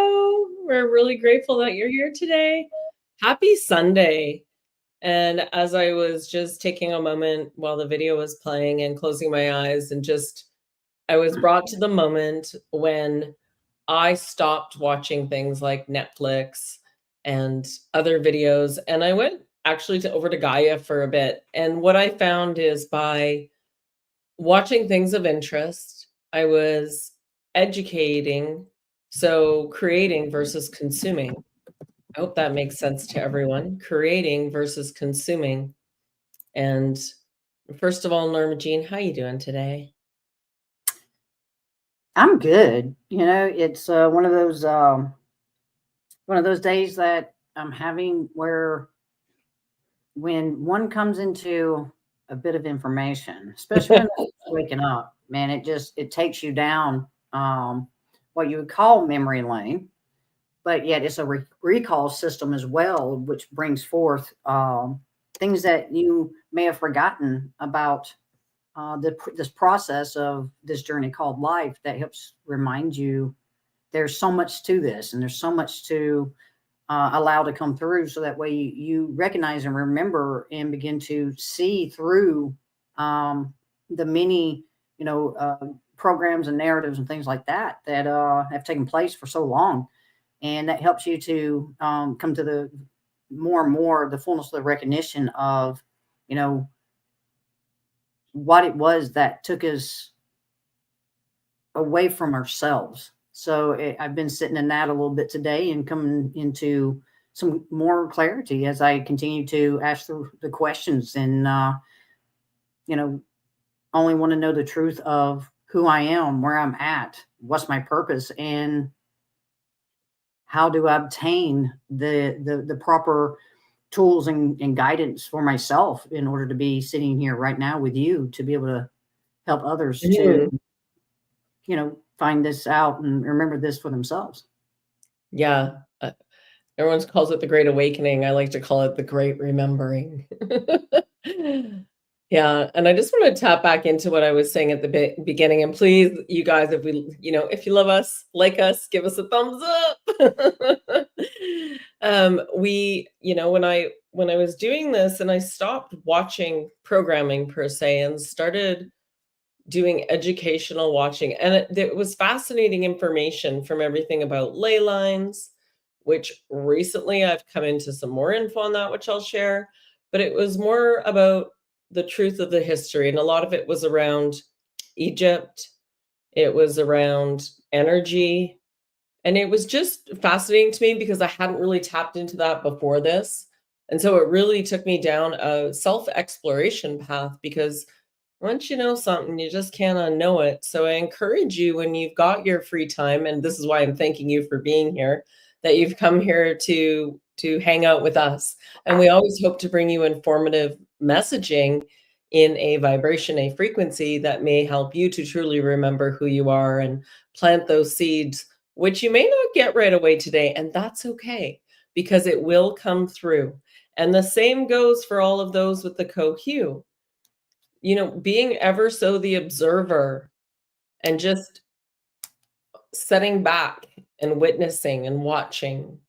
Hello. We're really grateful that you're here today. Happy Sunday. And as I was just taking a moment while the video was playing and closing my eyes, and just, I was brought to the moment when I stopped watching things like Netflix and other videos. And I went actually over to Gaia for a bit. And what I found is by watching things of interest, I was educating, so creating versus consuming. I hope that makes sense to everyone. Creating versus consuming. And first of all, Norma Jean, how you doing today? I'm good. It's one of those days that I'm having where when one comes into a bit of information, especially when they're waking up, man, it takes you down what you would call memory lane, but yet it's a recall system as well, which brings forth things that you may have forgotten about this process of this journey called life that helps remind you there's so much to this and there's so much to allow to come through, so that way you recognize and remember and begin to see through the many programs and narratives and things like that that have taken place for so long, and that helps you to come to the more and more the fullness of the recognition of what it was that took us away from ourselves. So I've been sitting in that a little bit today and coming into some more clarity as I continue to ask the questions, and only want to know the truth of who I am, where I'm at, what's my purpose, and how do I obtain the proper tools and guidance for myself in order to be sitting here right now with you to be able to help others to find this out and remember this for themselves. Yeah. Everyone calls it the Great Awakening. I like to call it the Great Remembering. Yeah, and I just want to tap back into what I was saying at the beginning. And please, you guys, if you love us, like us, give us a thumbs up. When I was doing this, and I stopped watching programming per se and started doing educational watching, and it was fascinating information from everything about ley lines, which recently I've come into some more info on that, which I'll share. But it was more about the truth of the history, and a lot of it was around Egypt. It was around energy, and it was just fascinating to me because I hadn't really tapped into that before this. And so it really took me down a self-exploration path, because once you know something, you just can't unknow it. So I encourage you, when you've got your free time, and this is why I'm thanking you for being here, that you've come here to hang out with us. And we always hope to bring you informative messaging in a vibration, a frequency that may help you to truly remember who you are and plant those seeds, which you may not get right away today. And that's okay, because it will come through. And the same goes for all of those with the co-hue. Being ever so the observer and just setting back and witnessing and watching,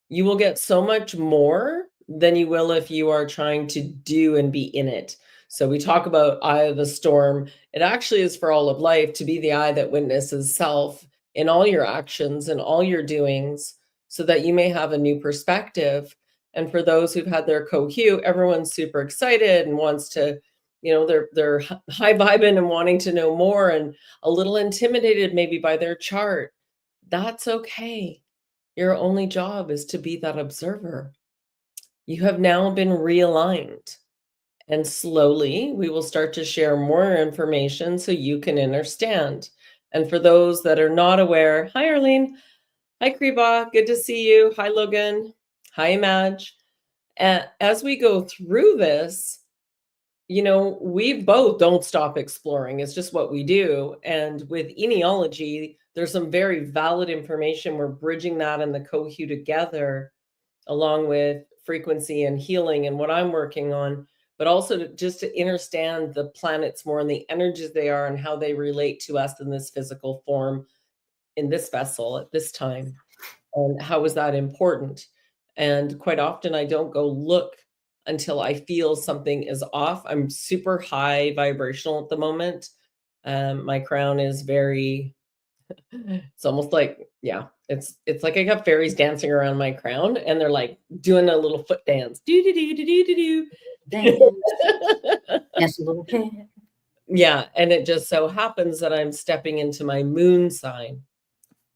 you will get so much more than you will if you are trying to do and be in it. So we talk about eye of the storm. It actually is for all of life to be the eye that witnesses self in all your actions and all your doings, so that you may have a new perspective. And for those who've had their co-hue, everyone's super excited and wants to, they're high vibing and wanting to know more, and a little intimidated maybe by their chart. That's okay. Your only job is to be that observer. You have now been realigned, and slowly we will start to share more information so you can understand. And for those that are not aware, hi Arlene, hi Kriba, good to see you. Hi Logan, hi Madge. As we go through this, we both don't stop exploring. It's just what we do. And with eneology, there's some very valid information. We're bridging that and the co-hue together, along with frequency and healing and what I'm working on, but also just to understand the planets more and the energies they are and how they relate to us in this physical form, in this vessel at this time. And how is that important? And quite often, I don't go look until I feel something is off. I'm super high vibrational at the moment. My crown is very it's almost like, yeah, it's like I got fairies dancing around my crown, and they're, like, doing a little foot dance. Do do do do do do do. Dance, dance a little cat. Yeah, and it just so happens that I'm stepping into my moon sign.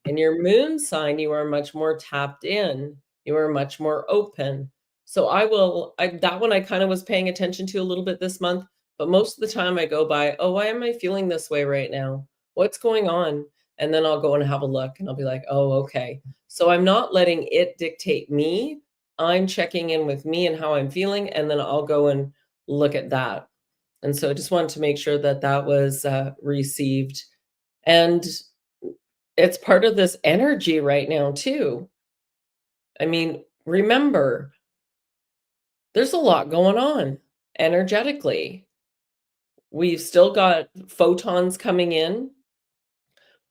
In your moon sign, you are much more tapped in. You are much more open. So that one I kind of was paying attention to a little bit this month, but most of the time I go by, oh, why am I feeling this way right now? What's going on? And then I'll go and have a look and I'll be like, oh, okay. So I'm not letting it dictate me. I'm checking in with me and how I'm feeling, and then I'll go and look at that. And so I just wanted to make sure that that was received. And it's part of this energy right now too. I mean, remember, there's a lot going on energetically. We've still got photons coming in,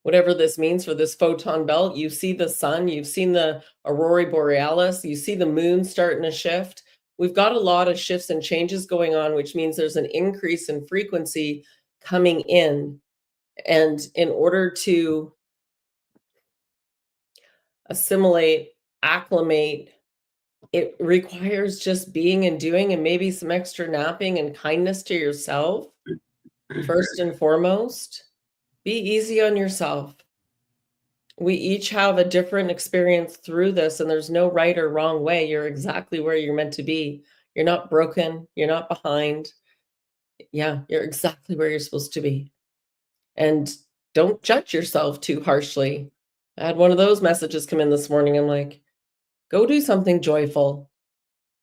whatever this means for this photon belt. You see the sun, you've seen the aurora borealis, you see the moon starting to shift. We've got a lot of shifts and changes going on, which means there's an increase in frequency coming in. And in order to assimilate, acclimate, it requires just being and doing, and maybe some extra napping and kindness to yourself. First and foremost, be easy on yourself. We each have a different experience through this, and there's no right or wrong way. You're exactly where you're meant to be. You're not broken. You're not behind. Yeah, you're exactly where you're supposed to be. And don't judge yourself too harshly. I had one of those messages come in this morning. I'm like, go do something joyful.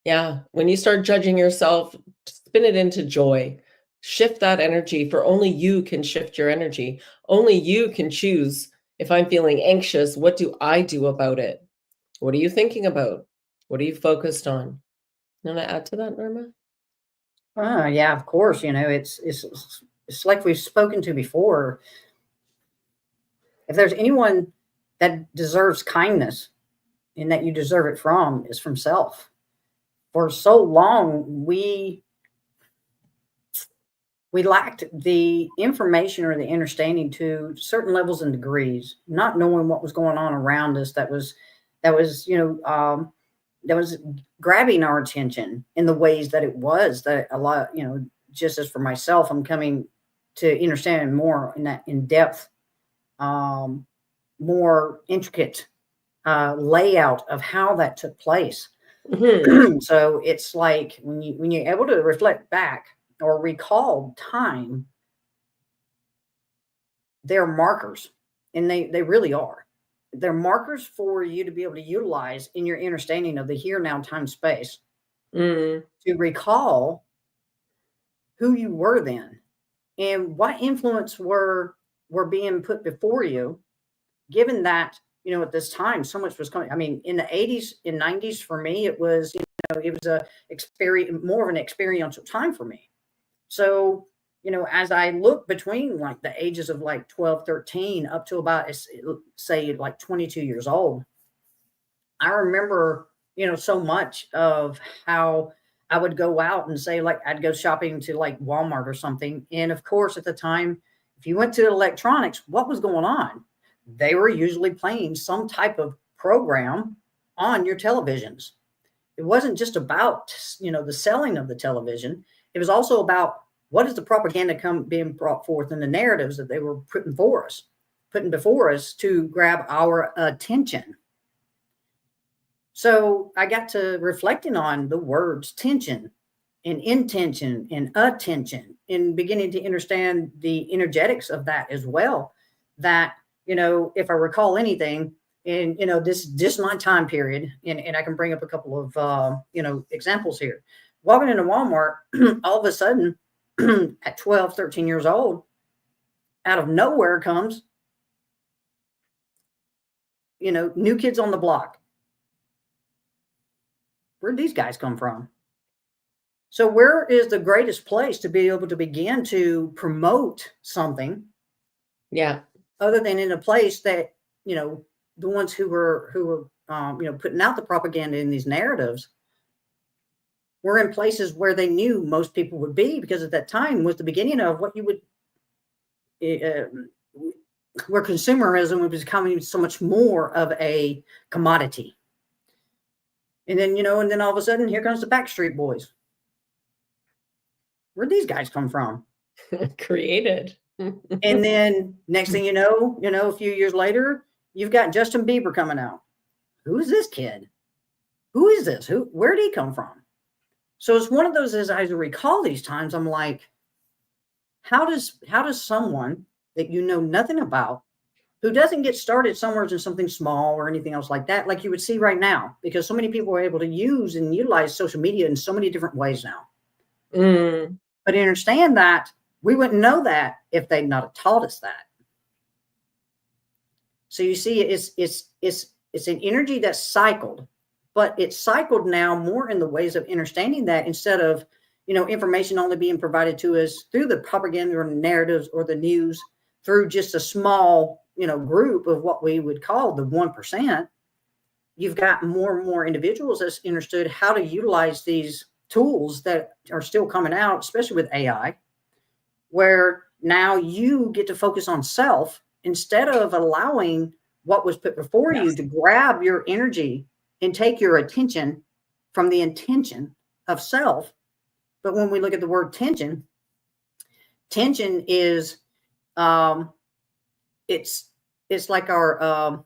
Yeah, when you start judging yourself, spin it into joy. Shift that energy, for only you can shift your energy. Only you can choose. If I'm feeling anxious, what do I do about it? What are you thinking about? What are you focused on? You want to add to that, Norma? Yeah, of course. It's like we've spoken to before. If there's anyone that deserves kindness and that you deserve it from, is from self. For so long, we lacked the information or the understanding to certain levels and degrees, not knowing what was going on around us. That was that was grabbing our attention in the ways that it was. That a lot, just as for myself, I'm coming to understand more in that in depth, more intricate layout of how that took place. Mhm. So it's like when you're able to reflect back or recall time, they're markers, and they really are. They're markers for you to be able to utilize in your understanding of the here, now, time, space, Mm. to recall who you were then and what influence were being put before you, given that, at this time so much was coming. I mean, in the 80s and 90s, for me, it was, it was a experience, more of an experiential time for me. So, as I look between like the ages of like 12, 13 up to about, say, like 22 years old, I remember, so much of how I would go out and say, like, I'd go shopping to like Walmart or something. And of course, at the time, if you went to electronics, what was going on? They were usually playing some type of program on your televisions. It wasn't just about, the selling of the television. It was also about what is the propaganda being brought forth in the narratives that they were putting before us to grab our attention. So I got to reflecting on the words tension and intention and attention, and beginning to understand the energetics of that as well. That, if I recall anything, and this my time period, and I can bring up a couple of examples here. Walking into Walmart, all of a sudden, at 12, 13 years old, out of nowhere comes, New Kids on the Block. Where'd these guys come from? So where is the greatest place to be able to begin to promote something? Yeah. Other than in a place that, the ones who were putting out the propaganda in these narratives were in places where they knew most people would be, because at that time was the beginning of what you would, where consumerism was becoming so much more of a commodity. And then all of a sudden, here comes the Backstreet Boys. Where'd these guys come from? Created. And then next thing you know, a few years later, you've got Justin Bieber coming out. Who is this kid? Who is this? Where did he come from? So it's one of those, as I recall these times, I'm like, how does someone that you know nothing about, who doesn't get started somewhere in something small or anything else like that, like you would see right now, because so many people are able to use and utilize social media in so many different ways now. But understand that we wouldn't know that if they'd not have taught us that. So you see, it's an energy that's cycled, but it's cycled now more in the ways of understanding that, instead of, information only being provided to us through the propaganda or narratives or the news, through just a small, group of what we would call the 1%. You've got more and more individuals that's understood how to utilize these tools that are still coming out, especially with AI, where now you get to focus on self instead of allowing what was put before you to grab your energy and take your attention from the intention of self. But when we look at the word tension is, it's like our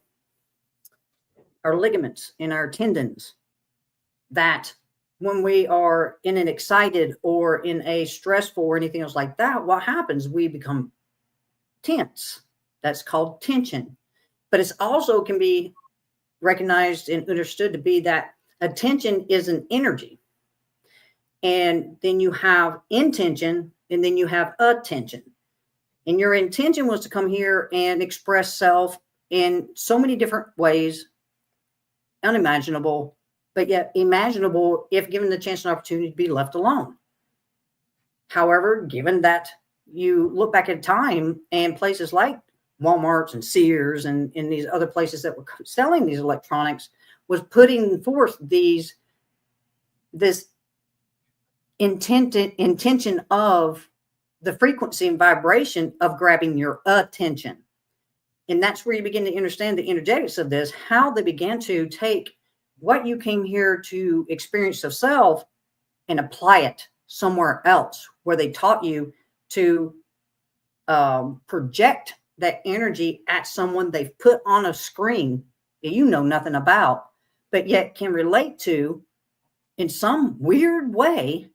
ligaments in our tendons, that when we are in an excited or in a stressful or anything else like that, what happens? We become tense. That's called tension. But it's also can be recognized and understood to be that attention is an energy. And then you have intention, and then you have attention. And your intention was to come here and express self in so many different ways, unimaginable, but yet imaginable if given the chance and opportunity to be left alone. However, given that you look back at time and places like Walmart's and Sears and in these other places that were selling these electronics was putting forth this intention of the frequency and vibration of grabbing your attention. And that's where you begin to understand the energetics of this, how they began to take what you came here to experience of self and apply it somewhere else, where they taught you to project that energy at someone they've put on a screen that you know nothing about, but yet can relate to in some weird way.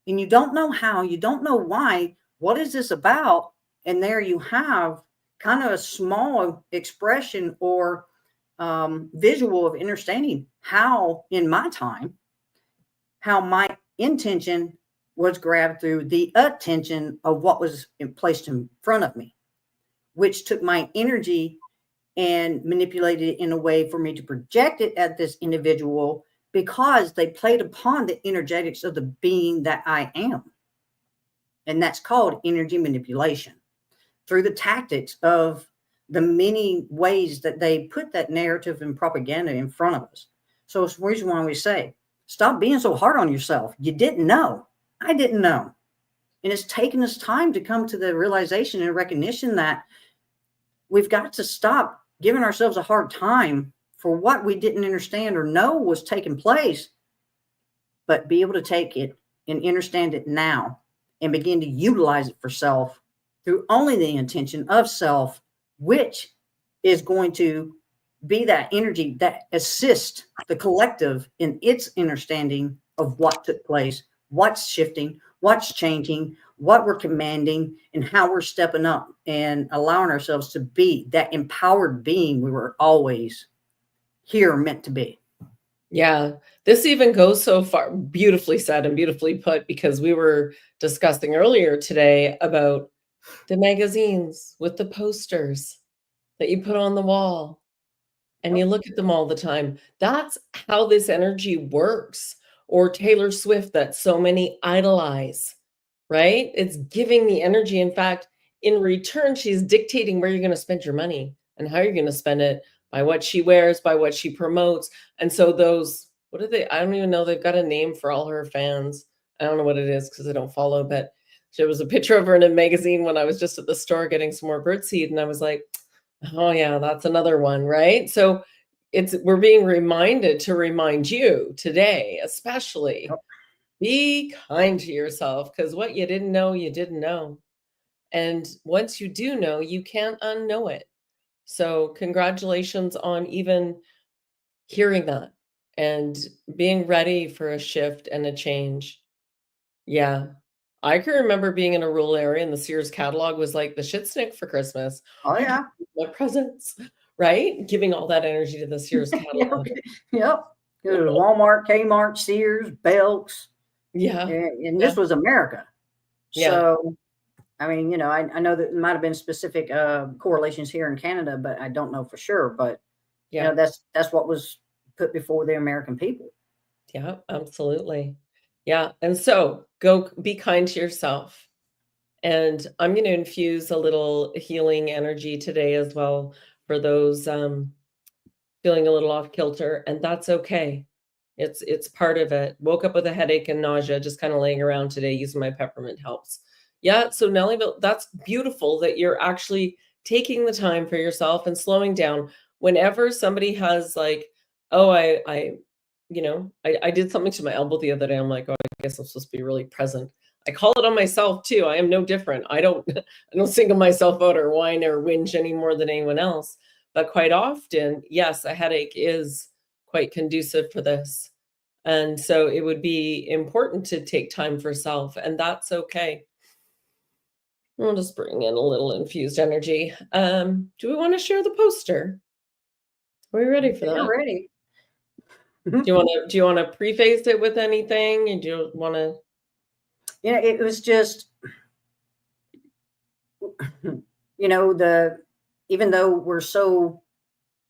And you don't know how, you don't know why, what is this about? And there you have kind of a small expression or visual of understanding how, in my time, how my intention was grabbed through the attention of what was placed in front of me, which took my energy and manipulated it in a way for me to project it at this individual, because they played upon the energetics of the being that I am. And that's called energy manipulation, through the tactics of the many ways that they put that narrative and propaganda in front of us. So it's the reason why we say, stop being so hard on yourself. You didn't know. I didn't know. And it's taken us time to come to the realization and recognition that we've got to stop giving ourselves a hard time for what we didn't understand or know was taking place, but be able to take it and understand it now and begin to utilize it for self through only the intention of self, which is going to be that energy that assists the collective in its understanding of what took place, what's shifting, what's changing, what we're commanding, and how we're stepping up and allowing ourselves to be that empowered being we were always here meant to be. Yeah, this even goes so far, beautifully said and beautifully put, because we were discussing earlier today about the magazines with the posters that you put on the wall and you look at them all the time. That's how this energy works. Or Taylor Swift that so many idolize, right? It's giving the energy. In fact, in return, she's dictating where you're going to spend your money and how you're going to spend it by what she wears, by what she promotes. And so those, what are they? I don't even know. They've got a name for all her fans. I don't know what it is because I don't follow, but there was a picture of her in a magazine when I was just at the store getting some more birdseed. And I was like, oh yeah, that's another one, right? So we're being reminded to remind you today, especially, Yep. be kind to yourself, because what you didn't know, you didn't know. And once you do know, you can't unknow it. So congratulations on even hearing that and being ready for a shift and a change. Yeah. I can remember being in a rural area and the Sears catalog was like the shit stick for Christmas. Oh, I yeah. my presents, right? Giving all that energy to the Sears catalog. Yep. It was Walmart, Kmart, Sears, Belks, Yeah. and Yeah. this was America. Yeah. So, I mean, I know that might have been specific correlations here in Canada, but I don't know for sure. But Yeah. that's what was put before the American people. Yeah, absolutely. Yeah. And so go be kind to yourself. And I'm going to infuse a little healing energy today as well for those feeling a little off kilter, and that's okay. It's part of it. Woke up with a headache and nausea, just kind of laying around today using my peppermint helps. Yeah, so Nellyville, that's beautiful that you're actually taking the time for yourself and slowing down. Whenever somebody has like, oh, I did something to my elbow the other day. I'm like, oh, I guess I'm supposed to be really present. I call it on myself too. I am no different. I don't I don't single myself out or whine or whinge any more than anyone else. But quite often, yes, a headache is quite conducive for this. And so it would be important to take time for self, and that's okay. We'll just bring in a little infused energy. Do we want to share the poster? Are we ready for You're that? ready. Do you want to preface it with anything? And do you want to? It was just, even though we're so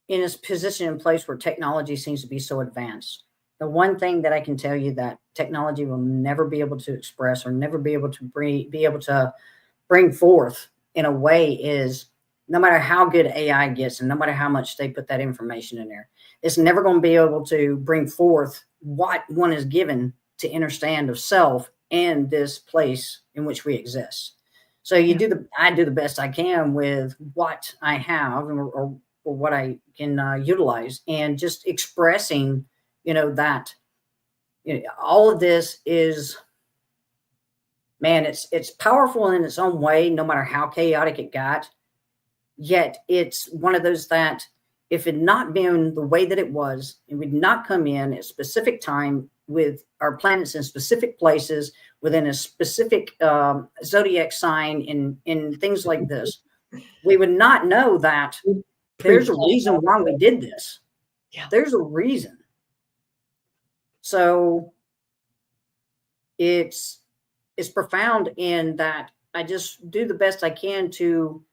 in a position in place where technology seems to be so advanced, the one thing that I can tell you that technology will never be able to express or never be able to bring forth in a way is, no matter how good AI gets and no matter how much they put that information in there, it's never going to be able to bring forth what one is given to understand of self and this place in which we exist. So I do the best I can with what I have or what I can utilize, and just expressing, that all of this is, man, it's powerful in its own way, no matter how chaotic it got. Yet it's one of those that, if it not been the way that it was, and we'd not come in at a specific time with our planets in specific places within a specific zodiac sign in things like this, we would not know that there's a reason why we did this. Yeah. There's a reason. So it's profound in that I just do the best I can to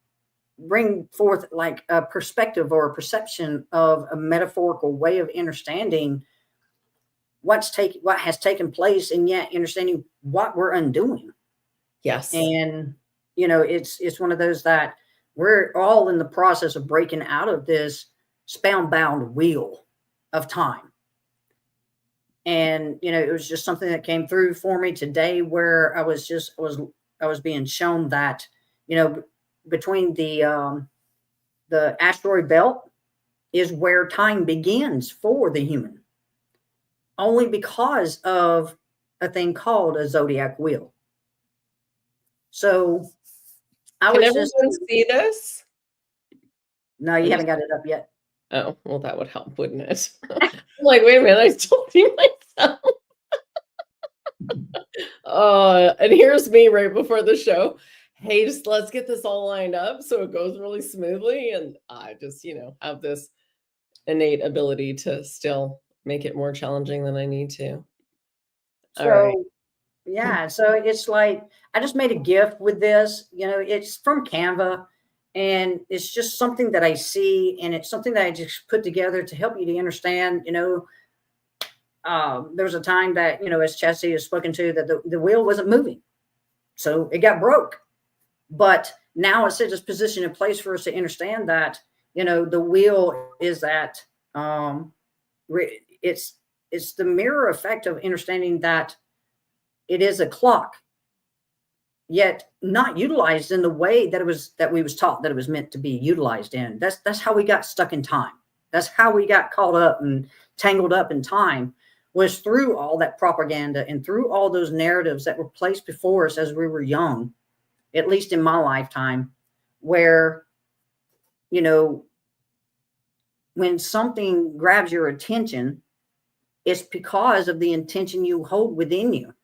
bring forth like a perspective or a perception of a metaphorical way of understanding what has taken place, and yet understanding what we're undoing. Yes. And it's one of those that we're all in the process of breaking out of this spellbound wheel of time. And it was just something that came through for me today, where I was being shown that between the asteroid belt is where time begins for the human, only because of a thing called a zodiac wheel. So Can everyone see this? No, you haven't got it up yet. Oh, well, that would help, wouldn't it? I'm like, wait a minute, I still see myself. And here's me right before the show. Hey, just let's get this all lined up so it goes really smoothly. And I just, have this innate ability to still make it more challenging than I need to. So, all right. Yeah, so it's like I just made a GIF with this. It's from Canva, and it's just something that I see, and it's something that I just put together to help you to understand. There was a time that as Chastity has spoken to, that the wheel wasn't moving, so it got broke. But now it's in this position in place for us to understand that You know, the wheel is that, um, it's the mirror effect of understanding that it is a clock, yet not utilized in the way that we was taught that it was meant to be utilized in. That's how we got stuck in time. That's how we got caught up and tangled up in time, was through all that propaganda and through all those narratives that were placed before us as we were young, at least in my lifetime, where, you know, when something grabs your attention, it's because of the intention you hold within you,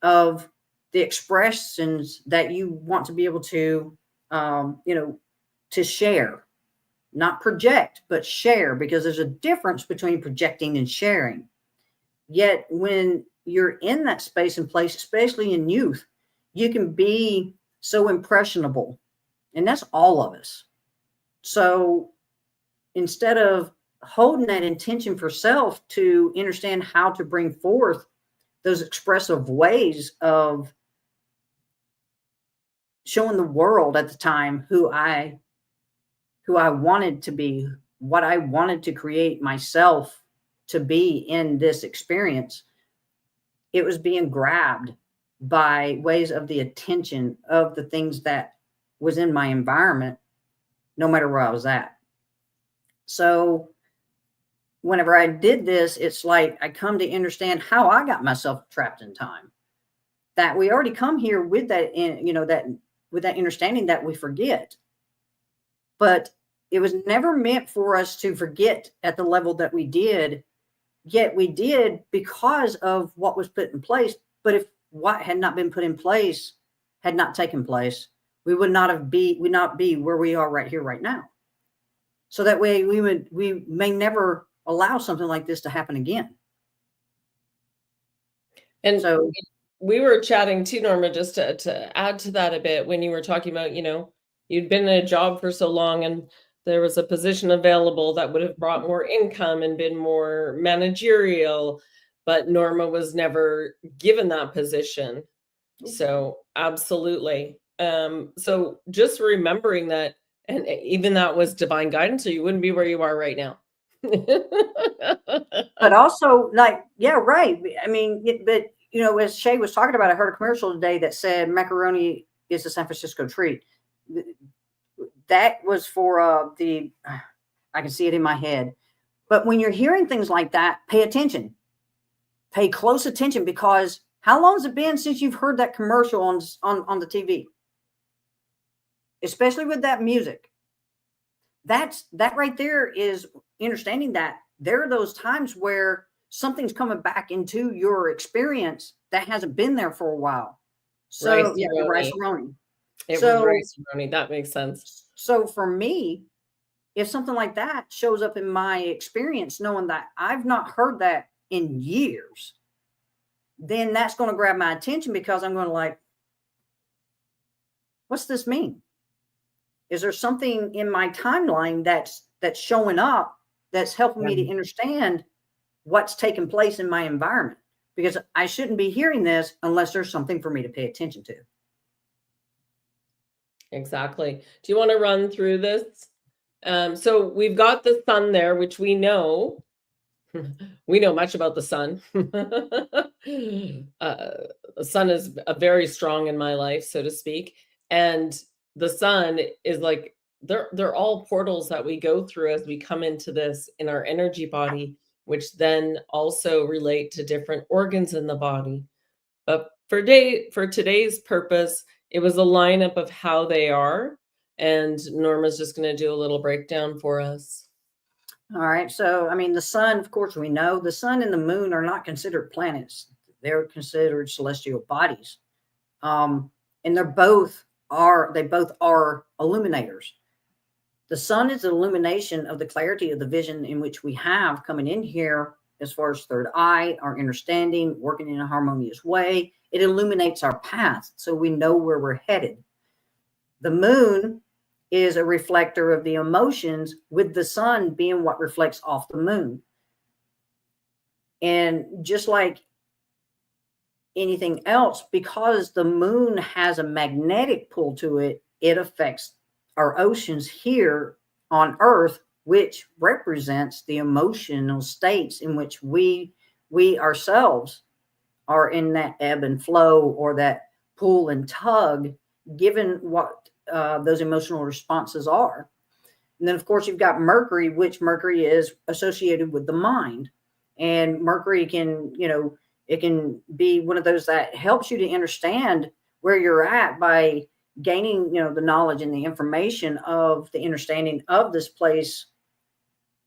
of the expressions that you want to be able to, you know, to share, not project, but share, because there's a difference between projecting and sharing. Yet when you're in that space and place, especially in youth, you can be so impressionable, and that's all of us. So instead of holding that intention for self to understand how to bring forth those expressive ways of showing the world at the time who I wanted to be, what I wanted to create myself to be in this experience, it was being grabbed by ways of the attention of the things that was in my environment, no matter where I was at. So whenever I did this, it's like I come to understand how I got myself trapped in time. That we already come here with that, you know, that with that understanding that we forget. But it was never meant for us to forget at the level that we did, yet we did because of what was put in place. But if what had not been put in place had not taken place, we would not be where we are right here, right now. So that way we may never allow something like this to happen again. And So we were chatting too, Norma, just to add to that a bit, when you were talking about, you know, you'd been in a job for so long and there was a position available that would have brought more income and been more managerial, but Norma was never given that position. So absolutely. So just remembering that, and even that was divine guidance, or you wouldn't be where you are right now. but also, like, yeah, right. I mean, but you know, as Shay was talking about, I heard a commercial today that said macaroni is a San Francisco treat. That was for I can see it in my head. But when you're hearing things like that, pay attention, pay close attention, because how long has it been since you've heard that commercial on the TV? Especially with that music. That right there is understanding that there are those times where something's coming back into your experience that hasn't been there for a while. So yeah, rice-a-roni. It was rice-a-roni. That makes sense. So for me, if something like that shows up in my experience, knowing that I've not heard that in years, then that's going to grab my attention, because I'm going to like, what's this mean? Is there something in my timeline that's showing up that's helping me to understand what's taking place in my environment? Because I shouldn't be hearing this unless there's something for me to pay attention to. Exactly. Do you want to run through this? So we've got the sun there, which we know. We know much about the sun. The sun is very strong in my life, so to speak. And the sun is like, they're all portals that we go through as we come into this in our energy body, which then also relate to different organs in the body. But for today's purpose, it was a lineup of how they are. And Norma's just going to do a little breakdown for us. All right. So, I mean, the sun, of course, we know the sun and the moon are not considered planets. They're considered celestial bodies. And they both are illuminators. The sun is the illumination of the clarity of the vision in which we have coming in here, as far as third eye, our understanding, working in a harmonious way. It illuminates our path so we know where we're headed. The moon is a reflector of the emotions, with the sun being what reflects off the moon. And just like anything else, because the moon has a magnetic pull to it, it affects our oceans here on Earth, which represents the emotional states in which we ourselves are in that ebb and flow, or that pull and tug, given what those emotional responses are. And then, of course, you've got Mercury, which Mercury is associated with the mind. And Mercury can, it can be one of those that helps you to understand where you're at by gaining, the knowledge and the information of the understanding of this place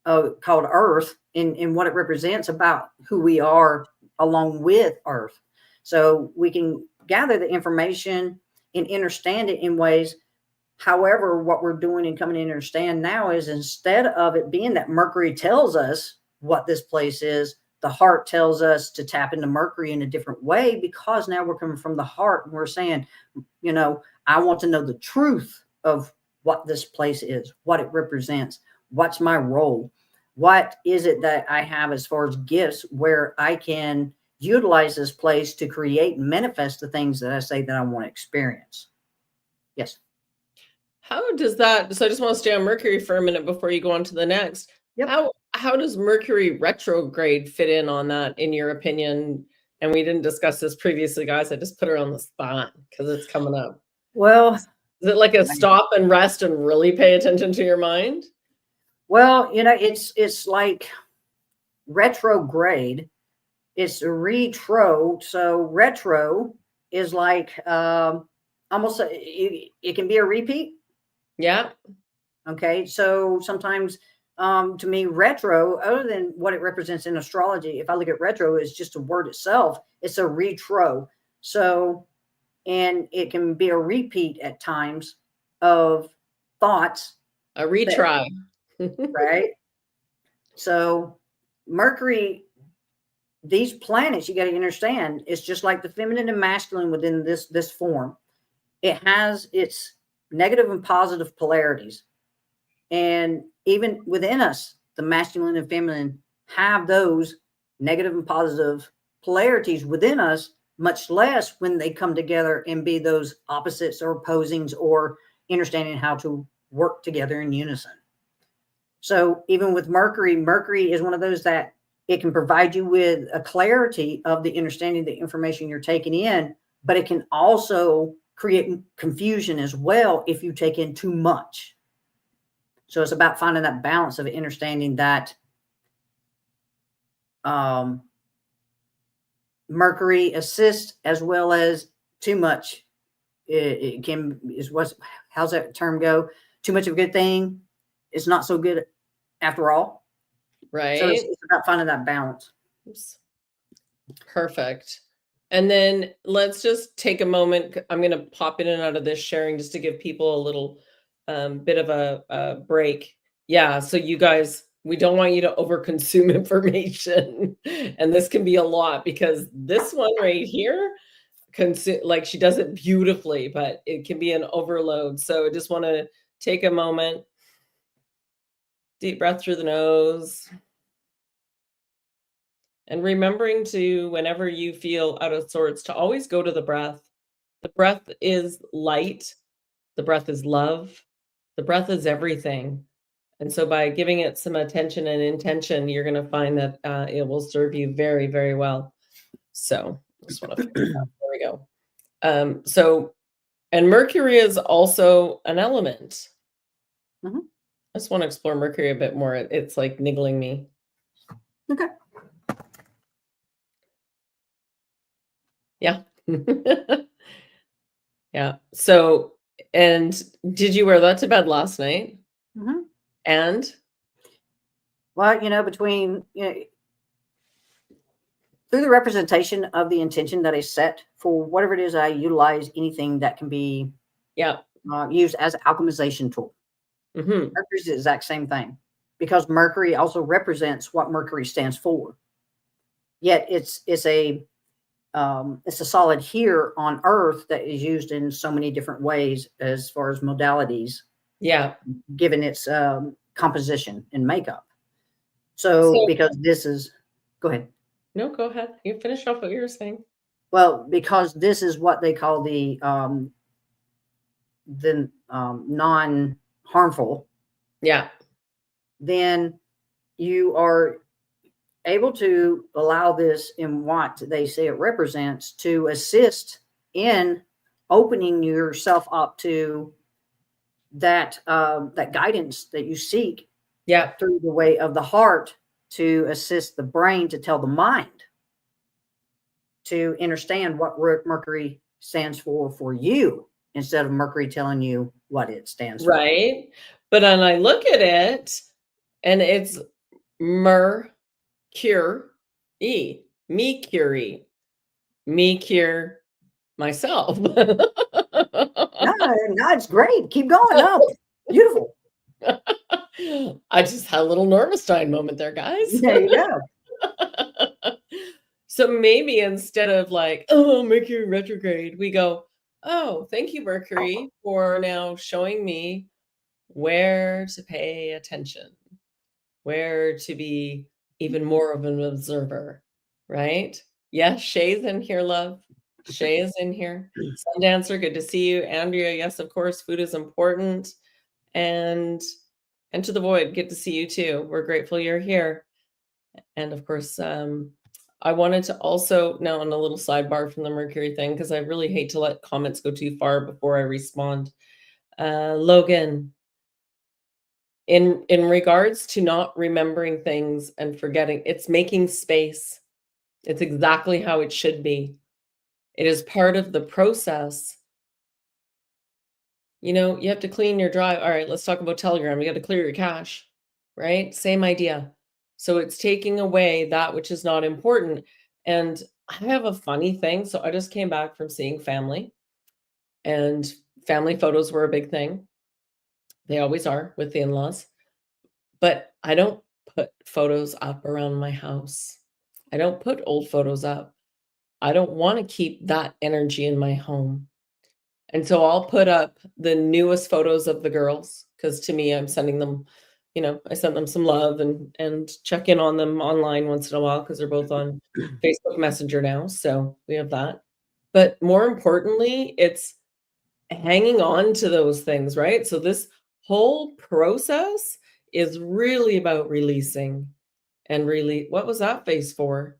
called Earth, and what it represents about who we are along with Earth. So we can gather the information and understand it in ways. However, what we're doing and coming to understand now is, instead of it being that Mercury tells us what this place is, the heart tells us to tap into Mercury in a different way, because now we're coming from the heart and we're saying, I want to know the truth of what this place is, what it represents, what's my role, what is it that I have as far as gifts, where I can utilize this place to create and manifest the things that I say that I want to experience. Yes. How does that, so I just want to stay on Mercury for a minute before you go on to the next. Yep. How does Mercury retrograde fit in on that, in your opinion? And we didn't discuss this previously, guys. I just put her on the spot because it's coming up. Well, is it like a stop and rest and really pay attention to your mind? Well, it's like retrograde. It's retro. So retro is like almost it can be a repeat. Yeah. Okay. So sometimes to me, retro, other than what it represents in astrology, if I look at retro as just a word itself, it's a retro. So, and it can be a repeat at times of thoughts. A retry. Right. So Mercury, these planets, you got to understand, it's just like the feminine and masculine within this form. It has its negative and positive polarities. And even within us, the masculine and feminine have those negative and positive polarities within us, much less when they come together and be those opposites or opposings, or understanding how to work together in unison. So even with Mercury, Mercury is one of those that it can provide you with a clarity of the understanding, the information you're taking in, but it can also create confusion as well if you take in too much. So it's about finding that balance of understanding that Mercury assists as well as too much. It can, how's that term go? Too much of a good thing is not so good after all. Right. So it's about finding that balance. Oops. Perfect. And then let's just take a moment. I'm going to pop in and out of this sharing just to give people a little bit of a break. Yeah. So you guys, we don't want you to overconsume information. And this can be a lot, because this one right here, like, she does it beautifully, but it can be an overload. So I just want to take a moment. Deep breath through the nose. And remembering to, whenever you feel out of sorts, to always go to the breath. The breath is light. The breath is love. The breath is everything. And so by giving it some attention and intention, you're going to find that it will serve you very, very well. So I just want to fix that. There we go. And Mercury is also an element. Mm-hmm. I just want to explore Mercury a bit more. It's like niggling me. Okay. Yeah. Yeah. So, and did you wear that to bed last night? Mm-hmm. And? Well, between, through the representation of the intention that I set for whatever it is I utilize, anything that can be used as an alchemization tool. Mm-hmm. Mercury's the exact same thing, because Mercury also represents what Mercury stands for. Yet it's a solid here on Earth that is used in so many different ways as far as modalities. Yeah. Given its composition and makeup. So because this is, go ahead. No, go ahead. You finish off what you were saying. Well, because this is what they call the non-harmful. Yeah. then you are able to allow this in what they say it represents to assist in opening yourself up to that that guidance that you seek Yeah. through the way of the heart to assist the brain to tell the mind to understand what Mercury stands for you instead of Mercury telling you what it stands for. Right. But then I look at it and it's Mercury, me curie, me cure myself. No, no, it's great. Keep going. No, beautiful. I just had a little Normanstein moment there, guys. There you go. So maybe instead of like, oh, Mercury retrograde, we go, oh, thank you, Mercury, for now showing me where to pay attention, where to be even more of an observer, right? Yes, Shay's in here, love. Shay is in here. Sundancer, good to see you. Andrea, yes, of course, food is important. And to the void, good to see you too. We're grateful you're here. And of course, I wanted to also, now on a little sidebar from the Mercury thing, because I really hate to let comments go too far before I respond. Logan, in regards to not remembering things and forgetting, it's making space. It's exactly how it should be. It is part of the process. You know, you have to clean your drive. All right, let's talk about Telegram. You got to clear your cache, right? Same idea. So it's taking away that which is not important. And I have a funny thing. So I just came back from seeing family, and family photos were a big thing. They always are with the in-laws. But I don't put photos up around my house. I don't put old photos up. I don't want to keep that energy in my home. And so I'll put up the newest photos of the girls, because to me, I'm sending them, you know, I sent them some love and check in on them online once in a while because they're both on Facebook Messenger now. So we have that. But more importantly, it's hanging on to those things, right? So this whole process is really about releasing and really, what was that face for?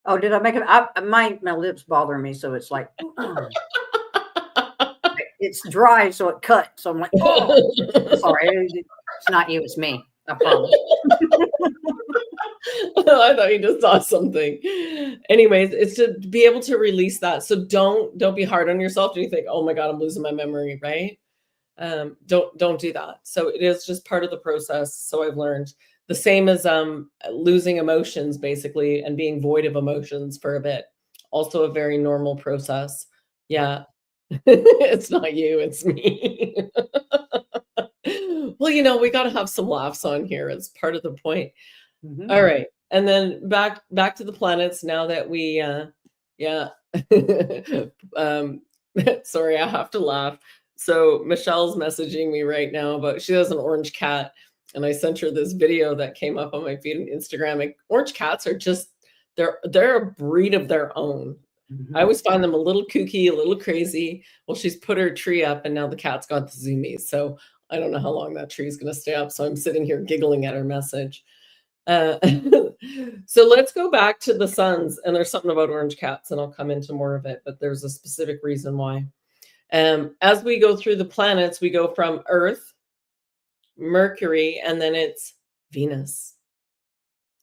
Oh, did I make it? My lips bother me, so it's like it's dry, so it cut. So I'm like, oh, sorry, it's not you, it's me. I promise. I thought you just saw something. Anyways, it's to be able to release that. So don't be hard on yourself. Do you think, oh my God, I'm losing my memory, right? Don't do that. So it is just part of the process. So I've learned the same as losing emotions basically and being void of emotions for a bit. Also a very normal process. Yeah. It's not you, it's me. Well, you know, we got to have some laughs on here. It's part of the point. All right. And then back to the planets now that we yeah. um sorry, I have to laugh. So Michelle's messaging me right now, but she has an orange cat, and I sent her this video that came up on my feed on Instagram. Like, orange cats are just they're a breed of their own. I always find them a little kooky, a little crazy. Well, she's put her tree up, and now the cat's got the zoomies. So I don't know how long that tree is going to stay up. So I'm sitting here giggling at her message. Uh, so let's go back to the suns, and there's something about orange cats, and I'll come into more of it, but there's a specific reason why. As we go through the planets, we go from Earth, Mercury, and then it's Venus.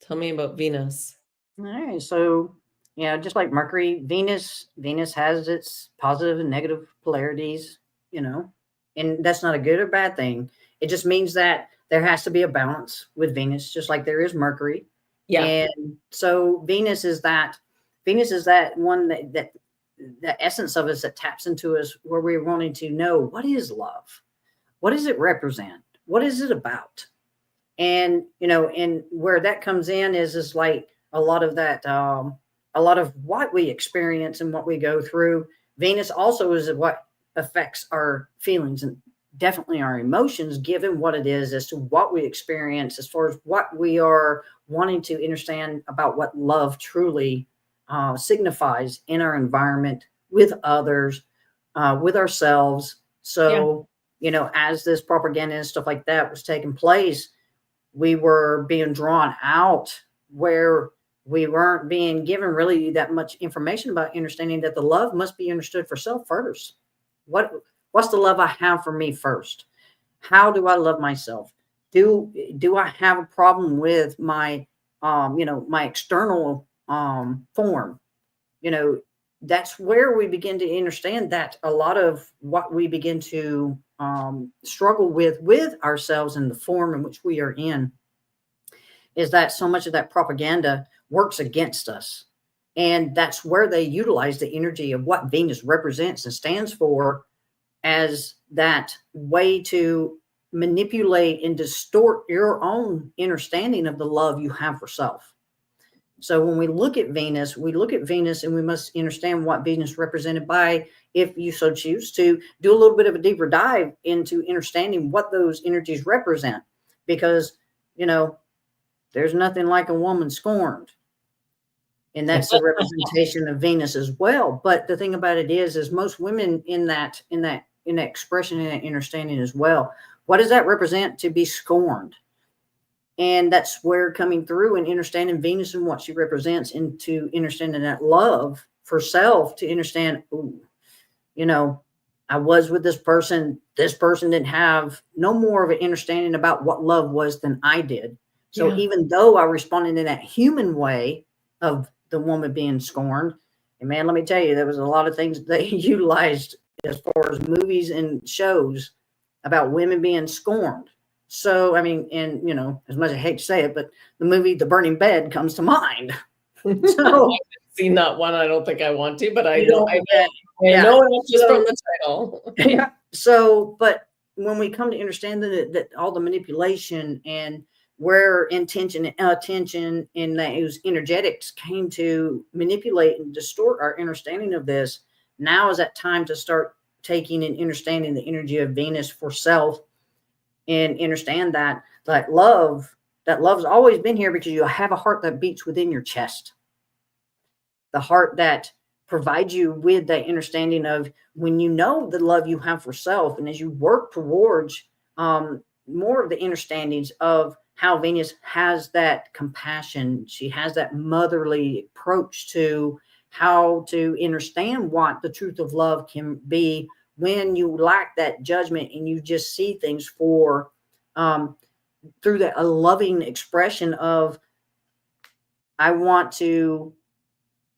Tell me about Venus. All right, so yeah, just like Mercury, Venus has its positive and negative polarities, you know, and that's not a good or bad thing. It just means that there has to be a balance with Venus, just like there is Mercury. Yeah. And so Venus is that one that the essence of us that taps into us where we're wanting to know, what is love? What does it represent? What is it about? And, you know, and where that comes in is like a lot of that, a lot of what we experience and what we go through. Venus also is what affects our feelings and definitely our emotions, given what it is as to what we experience, as far as what we are wanting to understand about what love truly signifies in our environment, with others, with ourselves. So as this propaganda and stuff like that was taking place, we were being drawn out where we weren't being given really that much information about understanding that the love must be understood for self first. What's the love I have for me first? How do I love myself? Do I have a problem with my my external form? That's where we begin to understand that a lot of what we begin to struggle with ourselves in the form in which we are in is that so much of that propaganda works against us. And that's where they utilize the energy of what Venus represents and stands for as that way to manipulate and distort your own understanding of the love you have for self. So when we look at Venus and we must understand what Venus represented by, if you so choose to do a little bit of a deeper dive into understanding what those energies represent, because, there's nothing like a woman scorned. And that's a representation of Venus as well. But the thing about it is most women in that expression and that understanding as well, what does that represent to be scorned? And that's where coming through and understanding Venus and what she represents, into understanding that love for self, to understand, I was with this person didn't have no more of an understanding about what love was than I did. So even though I responded in that human way of the woman being scorned, and man, let me tell you, there was a lot of things they utilized as far as movies and shows about women being scorned. So, I mean, and as much as I hate to say it, but the movie The Burning Bed comes to mind. So I haven't seen that one. I don't think I want to, but I know it just from the title. Yeah. So, but when we come to understand that all the manipulation and where attention in those energetics came to manipulate and distort our understanding of this, now is that time to start taking and understanding the energy of Venus for self, and understand that love's always been here, because you have a heart that beats within your chest. The heart that provides you with that understanding of when you know the love you have for self, and as you work towards more of the understandings of how Venus has that compassion, she has that motherly approach to how to understand what the truth of love can be when you lack that judgment and you just see things for through that a loving expression of, I want to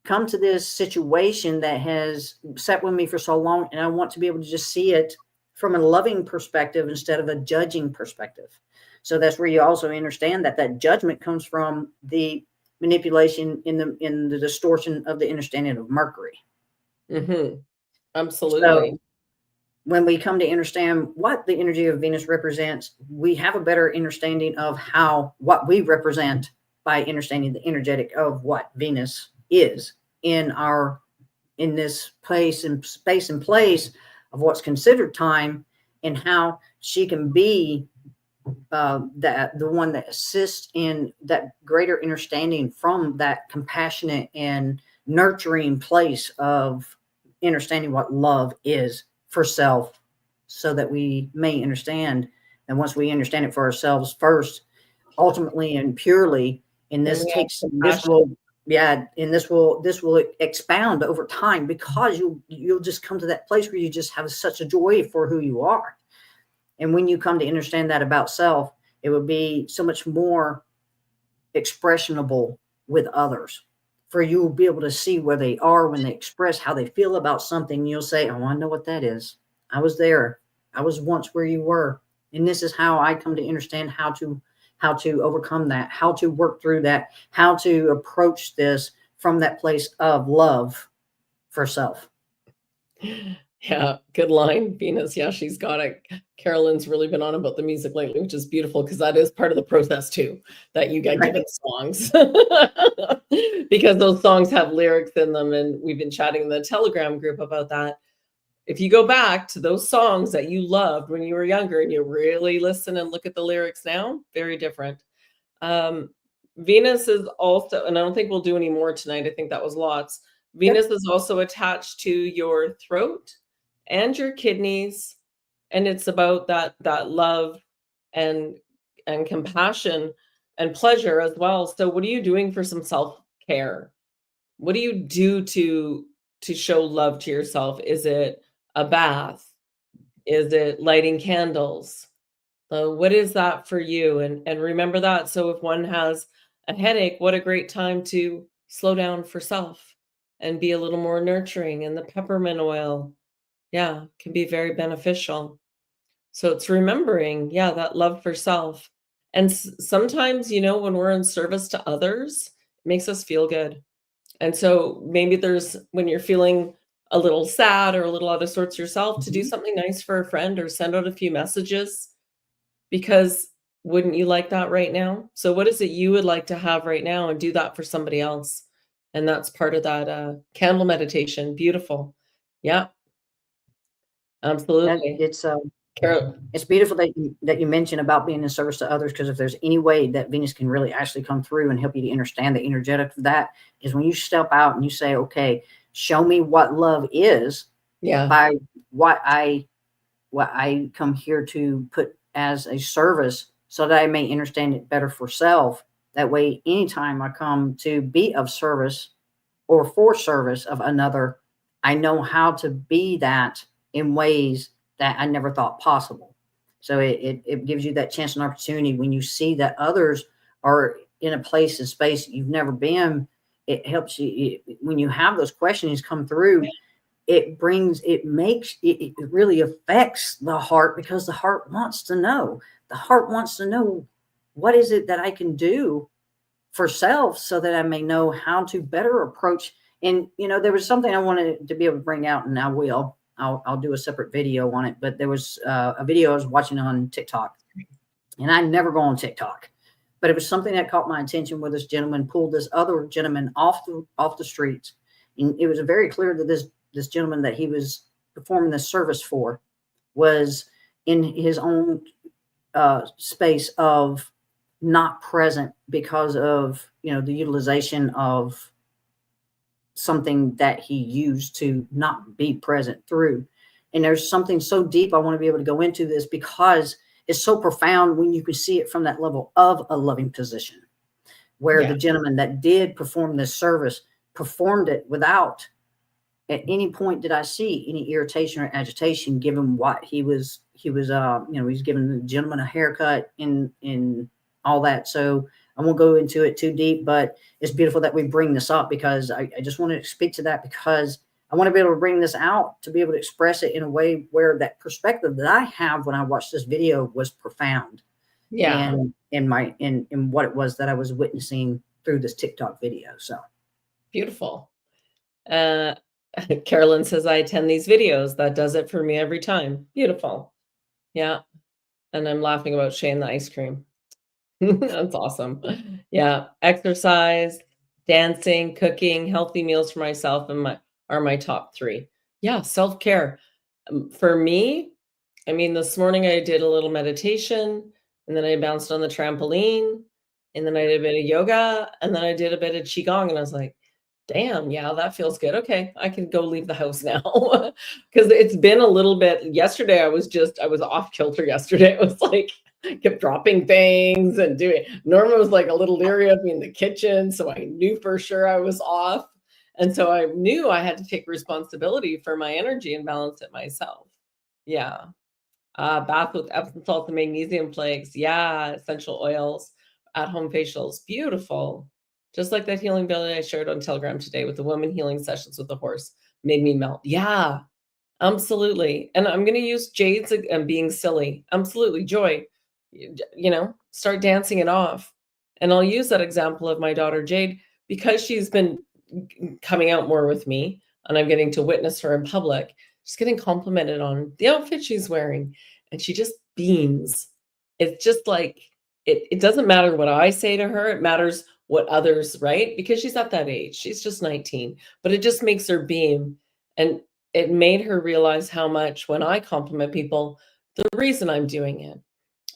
come to this situation that has sat with me for so long, and I want to be able to just see it from a loving perspective instead of a judging perspective. So that's where you also understand that judgment comes from the manipulation in the distortion of the understanding of Mercury. Mm-hmm. Absolutely. So when we come to understand what the energy of Venus represents, we have a better understanding of what we represent by understanding the energetic of what Venus is in this place and space and place of what's considered time, and how she can be the one that assists in that greater understanding from that compassionate and nurturing place of understanding what love is for self, so that we may understand. And once we understand it for ourselves first, ultimately and purely, and this will expound over time, because you'll just come to that place where you just have such a joy for who you are. And when you come to understand that about self, it will be so much more expressionable with others. For you will be able to see where they are when they express how they feel about something. You'll say, oh, I know what that is. I was there. I was once where you were. And this is how I come to understand how to overcome that, how to work through that, how to approach this from that place of love for self. Yeah, good line, Venus. Yeah, she's got it. Carolyn's really been on about the music lately, which is beautiful, because that is part of the process too, that you get given songs. Because those songs have lyrics in them, and we've been chatting in the Telegram group about that. If you go back to those songs that you loved when you were younger and you really listen and look at the lyrics now, very different. Venus is also, and I don't think we'll do any more tonight, I think that was lots. Venus is also attached to your throat and your kidneys And it's about that love and compassion and pleasure as well. So what are you doing for some self-care? What do you do to show love to yourself? Is it a bath? Is it lighting candles? What is that for you? And remember that. So if one has a headache, what a great time to slow down for self and be a little more nurturing. And the peppermint oil, yeah, can be very beneficial. So it's remembering, yeah, that love for self. And sometimes, when we're in service to others, it makes us feel good. And so maybe there's when you're feeling a little sad or a little out of sorts yourself, to do Mhm. something nice for a friend or send out a few messages, because wouldn't you like that right now? So what is it you would like to have right now, and do that for somebody else? And that's part of that candle meditation. Beautiful. Yeah, That absolutely. Carol. it's beautiful that you mentioned about being in service to others, because if there's any way that Venus can really actually come through and help you to understand the energetic of that, is when you step out and you say, okay, show me what love is Yeah. by what I come here to put as a service, so that I may understand it better for self. That way, anytime I come to be of service or for service of another, I know how to be that in ways that I never thought possible. So it gives you that chance and opportunity when you see that others are in a place and space you've never been. It helps you when you have those questions come through. It really affects the heart, because the heart wants to know. The heart wants to know, what is it that I can do for self, so that I may know how to better approach. And there was something I wanted to be able to bring out, and I'll do a separate video on it. But there was a video I was watching on TikTok, and I never go on TikTok, but it was something that caught my attention, where this gentleman pulled this other gentleman off the streets. And it was very clear that this gentleman that he was performing this service for was in his own space of not present, because of the utilization of something that he used to not be present through. And there's something so deep I want to be able to go into this, because it's so profound when you can see it from that level of a loving position, where Yeah. the gentleman that did perform this service performed it without, at any point did I see any irritation or agitation, given what he's giving the gentleman a haircut in all that. So I won't go into it too deep, but it's beautiful that we bring this up, because I just want to speak to that, because I want to be able to bring this out, to be able to express it in a way where that perspective that I have when I watched this video was profound, Yeah. and in what it was that I was witnessing through this TikTok video. So Beautiful. Uh, Carolyn says, I attend these videos. That does it for me every time. Beautiful. Yeah. And I'm laughing about Shane the ice cream. That's awesome. Yeah. Exercise, dancing, cooking, healthy meals for myself are my top three. Yeah. Self-care. For me, I mean, this morning I did a little meditation, and then I bounced on the trampoline, and then I did a bit of yoga, and then I did a bit of qigong, and I was like, damn, yeah, that feels good. Okay, I can go leave the house now. Because it's been a little bit. Yesterday, I was off kilter yesterday. It was like, kept dropping things and doing. Norma was like a little leery of me in the kitchen, so I knew for sure I was off. And so I knew I had to take responsibility for my energy and balance it myself. Yeah. Bath with Epsom salt and magnesium flakes. Yeah, essential oils, at-home facials. Beautiful. Just like that healing video I shared on Telegram today with the woman healing sessions with the horse. Made me melt. Yeah, absolutely. And I'm gonna use Jade's and being silly. Absolutely. Joy. Start dancing it off. And I'll use that example of my daughter Jade, because she's been coming out more with me, and I'm getting to witness her in public. She's getting complimented on the outfit she's wearing, and she just beams. It's just like it doesn't matter what I say to her, it matters what others, right? Because she's at that age. She's just 19, but it just makes her beam. And it made her realize how much, when I compliment people, the reason I'm doing it.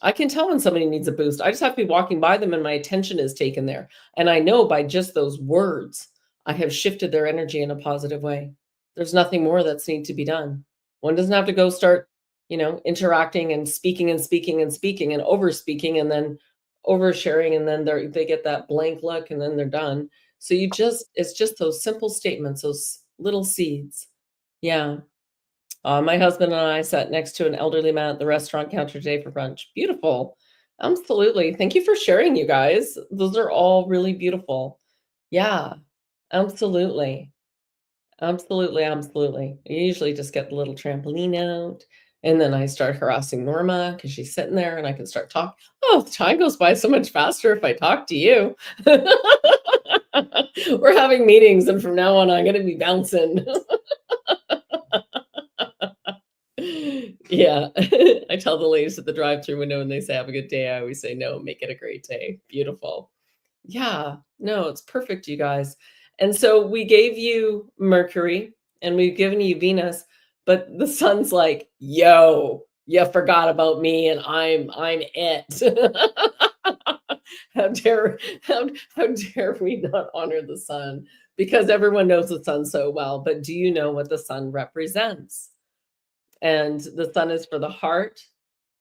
I can tell when somebody needs a boost. I just have to be walking by them and my attention is taken there. And I know by just those words, I have shifted their energy in a positive way. There's nothing more that's need to be done. One doesn't have to go start interacting and speaking and speaking and speaking and over speaking and then oversharing, and then they get that blank look and then they're done. So it's just those simple statements, those little seeds. Yeah. My husband and I sat next to an elderly man at the restaurant counter today for brunch. Beautiful. Absolutely. Thank you for sharing, you guys. Those are all really beautiful. Yeah, absolutely. Absolutely, absolutely. I usually just get the little trampoline out, and then I start harassing Norma because she's sitting there and I can start talking. Oh, time goes by so much faster if I talk to you. We're having meetings, and from now on, I'm going to be bouncing. Yeah. I tell the ladies at the drive-through window when they say, have a good day, I always say, no, make it a great day. Beautiful. Yeah. No, it's perfect, you guys. And so we gave you Mercury and we've given you Venus, but the sun's like, yo, you forgot about me and I'm it. How dare we not honor the sun? Because everyone knows the sun so well, but do you know what the sun represents? And the sun is for the heart,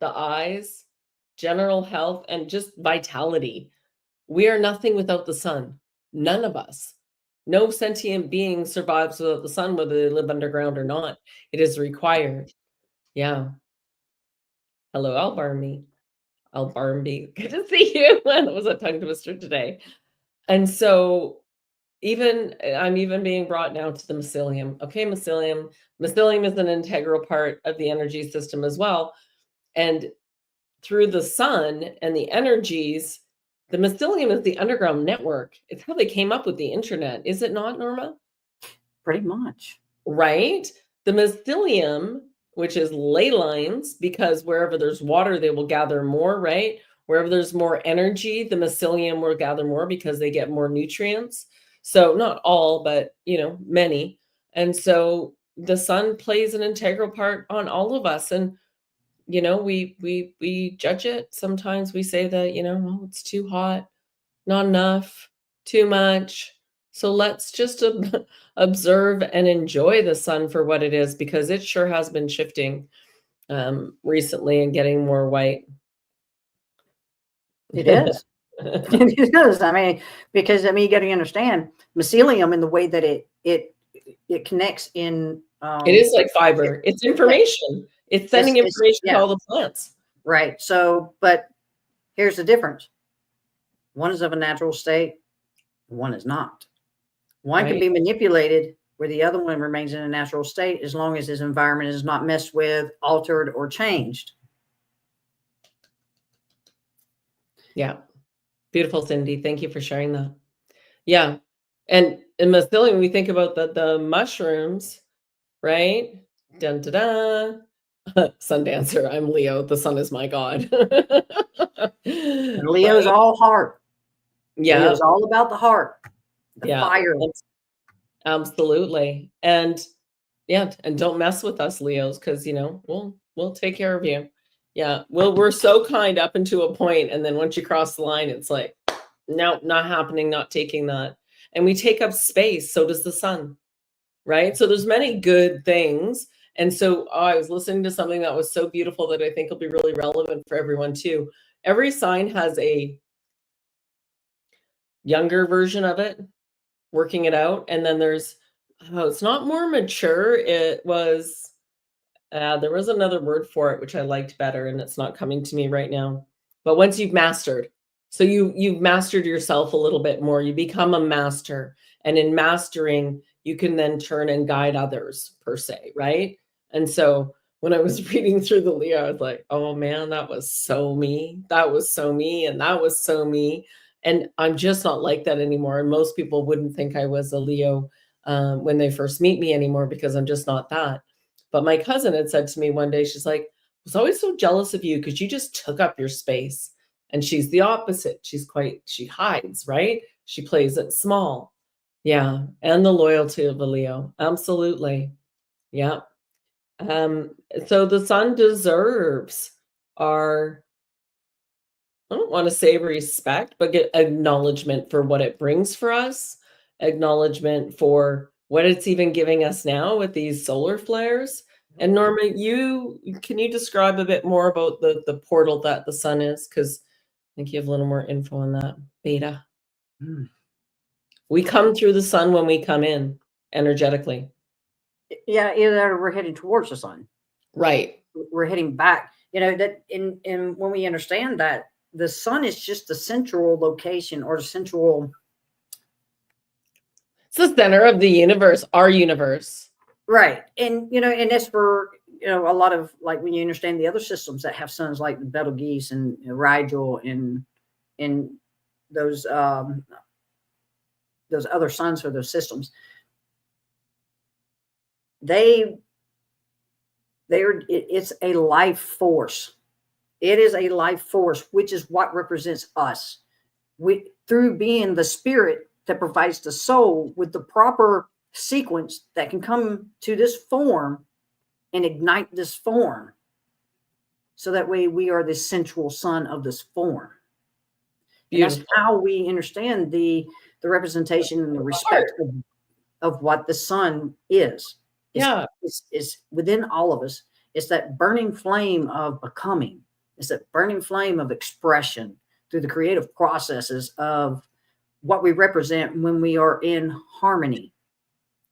the eyes, general health, and just vitality. We are nothing without the sun. None of us. No sentient being survives without the sun, whether they live underground or not. It is required. Yeah. Hello, Albarmy. Albarmy. Good to see you. That was a tongue twister today. And so I'm even being brought now to the mycelium. Okay, mycelium. Mycelium is an integral part of the energy system as well. And through the sun and the energies, the mycelium is the underground network. It's how they came up with the internet. Is it not, Norma? Pretty much. Right? The mycelium, which is ley lines, because wherever there's water, they will gather more, right? Wherever there's more energy, the mycelium will gather more because they get more nutrients. So not all, but many. And so the sun plays an integral part on all of us. And we judge it. Sometimes we say that, oh, it's too hot, not enough, too much. So let's just observe and enjoy the sun for what it is, because it sure has been shifting recently and getting more white. It is. It is. I mean, because you got to understand mycelium in the way that it connects in. It is like fiber. It's information. It's sending information to all the plants. Right. So, but here's the difference. One is of a natural state. One is not. One can be manipulated where the other one remains in a natural state as long as his environment is not messed with, altered, or changed. Yeah. Beautiful, Cindy. Thank you for sharing that. Yeah. And in mycelium, we think about the mushrooms, right? Dun, da, da. Sun dancer. I'm Leo. The sun is my god. And Leo's all heart. Yeah. Leo's all about the heart. The fire. Absolutely. And yeah, and don't mess with us, Leos, because we'll take care of you. Yeah. Well, we're so kind up into a point, and then once you cross the line, it's like, no, not happening, not taking that. And we take up space. So does the sun. Right? So there's many good things. And so I was listening to something that was so beautiful that I think will be really relevant for everyone too. Every sign has a younger version of it, working it out. And then there's, it's not more mature. It was, there was another word for it, which I liked better, and it's not coming to me right now. But once you've mastered, so you've mastered yourself a little bit more, you become a master. And in mastering, you can then turn and guide others, per se, right? And so when I was reading through the Leo, I was like, oh man, that was so me. That was so me. And that was so me. And I'm just not like that anymore. And most people wouldn't think I was a Leo when they first meet me anymore, because I'm just not that. But my cousin had said to me one day, she's like, I was always so jealous of you because you just took up your space. And she's the opposite. She hides, right? She plays it small. Yeah. And the loyalty of a Leo. Absolutely. Yeah. So the sun deserves our, I don't want to say respect, but get acknowledgement for what it brings for us, acknowledgement for what it's even giving us now with these solar flares. And Norma, can you describe a bit more about the portal that the sun is? Because I think you have a little more info on that. Beta. Mm. We come through the sun when we come in energetically. Yeah, either we're heading towards the sun. Right. We're heading back. You know, that in when we understand that the sun is just the central location or the central. It's the center of the universe, our universe. Right. And, you know, and that's for, you know, a lot of, like, when you understand the other systems that have suns like the Betelgeuse and Rigel and those other suns for those systems, it's a life force. It is a life force, which is what represents us. We, through being the spirit that provides the soul with the proper sequence that can come to this form and ignite this form. So that way we are the central sun of this form. And that's how we understand the representation and the respect of what the sun is. Yeah. It's within all of us. It's that burning flame of becoming. It's that burning flame of expression through the creative processes of what we represent when we are in harmony,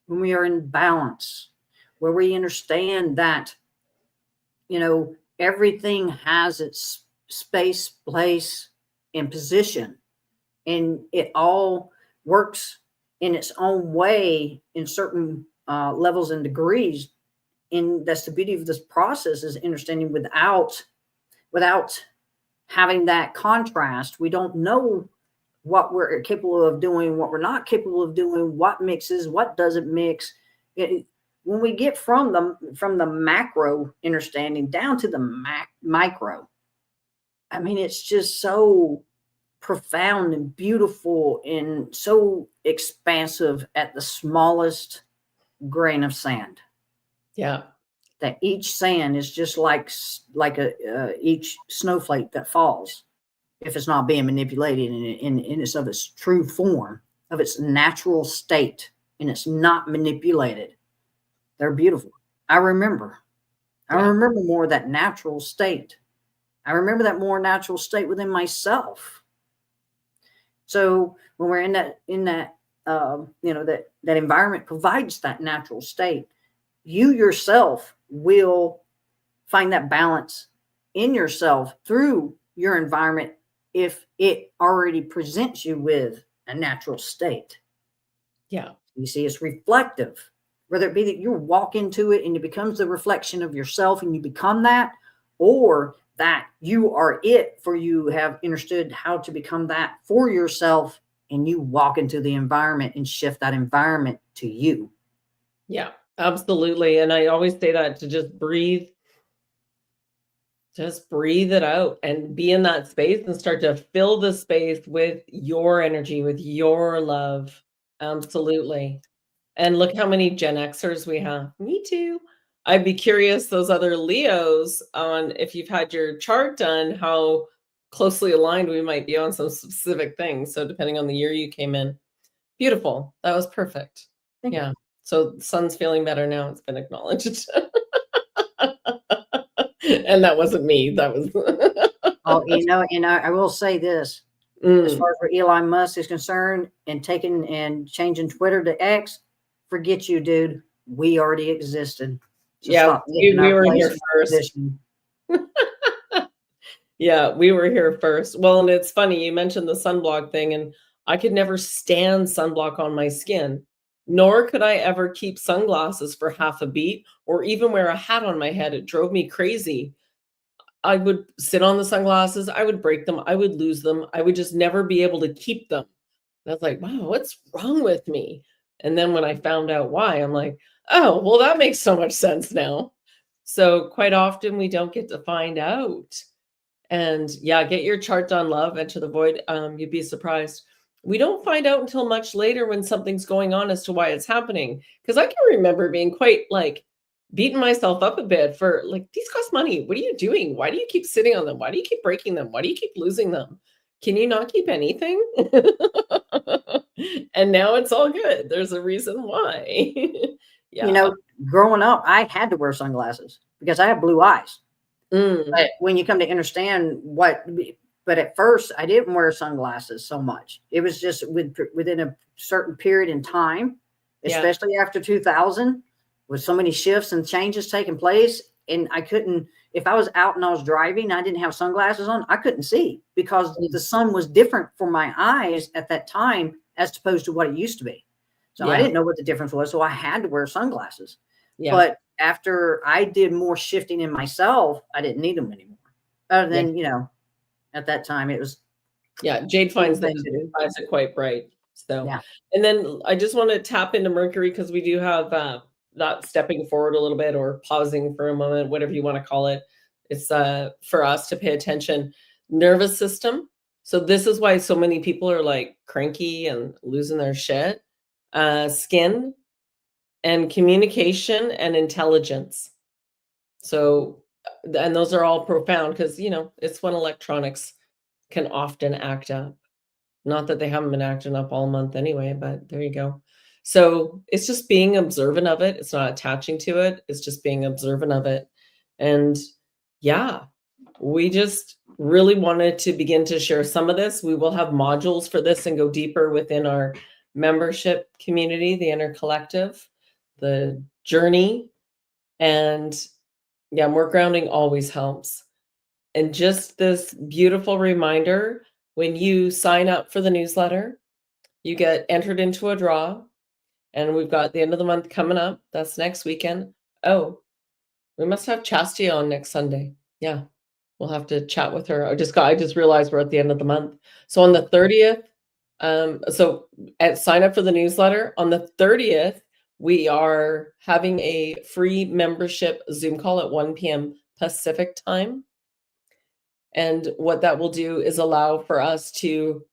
when we are in balance, where we understand that, you know, everything has its space, place, and position, and it all works in its own way in certain levels and degrees. And that's the beauty of this process, is understanding without having that contrast, we don't know what we're capable of doing, what we're not capable of doing, what mixes, what doesn't mix. When we get from the macro understanding down to the micro, I mean, it's just so profound and beautiful and so expansive at the smallest grain of sand. Yeah. That each sand is just like each snowflake that falls, if it's not being manipulated in its of its true form, of its natural state, and it's not manipulated. They're beautiful. I remember more of that natural state. I remember that more natural state within myself. So when we're in that, you know, that environment provides that natural state, you yourself will find that balance in yourself through your environment if it already presents you with a natural state. Yeah. You see, it's reflective, whether it be that you walk into it and it becomes the reflection of yourself and you become that, or that you are it, for you have understood how to become that for yourself, and you walk into the environment and shift that environment to you. Yeah, absolutely. And I always say that, to just breathe it out and be in that space and start to fill the space with your energy, with your love. Absolutely. And look how many Gen Xers we have. Me too. I'd be curious, those other Leos, on if you've had your chart done, how closely aligned we might be on some specific things. So depending on the year you came in. Beautiful. That was perfect. Thank Yeah. So the sun's feeling better now. It's been acknowledged. And that wasn't me. That was Oh, you know, and I will say this, as far as where Elon Musk is concerned, and taking and changing Twitter to X, forget you, dude. We already existed. So yeah, we were here first. Position. Yeah, we were here first. Well, and it's funny, you mentioned the sunblock thing, and I could never stand sunblock on my skin, nor could I ever keep sunglasses for half a beat or even wear a hat on my head. It drove me crazy. I would sit on the sunglasses, I would break them, I would lose them, I would just never be able to keep them. And I was like, wow, what's wrong with me? And then when I found out why, I'm like, oh, well, that makes so much sense now. So quite often we don't get to find out. And yeah, get your chart done, love, enter the void. You'd be surprised. We don't find out until much later when something's going on as to why it's happening. Because I can remember being quite like beating myself up a bit for like, these cost money. What are you doing? Why do you keep sitting on them? Why do you keep breaking them? Why do you keep losing them? Can you not keep anything? And now it's all good. There's a reason why. You know, growing up, I had to wear sunglasses because I have blue eyes. But when you come to understand but at first I didn't wear sunglasses so much. It was just within a certain period in time, especially after 2000, with so many shifts and changes taking place. And I couldn't, if I was out and I was driving, I didn't have sunglasses on, I couldn't see because the sun was different for my eyes at that time as opposed to what it used to be. So I didn't know what the difference was. So I had to wear sunglasses. But after I did more shifting in myself, I didn't need them anymore. Other than, you know, at that time it was. Jade finds it quite bright. So, and then I just want to tap into Mercury because we do have that stepping forward a little bit or pausing for a moment, whatever you want to call it. It's for us to pay attention. Nervous system. So this is why so many people are like cranky and losing their shit. Skin and communication and intelligence. So, and those are all profound because, you know, it's when electronics can often act up. Not that they haven't been acting up all month anyway, but there you go. So it's just being observant of it. It's not attaching to it. It's just being observant of it. And yeah, we just really wanted to begin to share some of this. We will have modules for this and go deeper within our membership community, the Inner Collective, the journey. And yeah, more grounding always helps. And just this beautiful reminder, when you sign up for the newsletter, you get entered into a draw. And we've got the end of the month coming up. That's next weekend. Oh, we must have Chastity on next Sunday. Yeah, we'll have to chat with her. I just realized we're at the end of the month. So on the 30th, sign up for the newsletter. On the 30th, we are having a free membership Zoom call at 1 p.m. Pacific time. And what that will do is allow for us to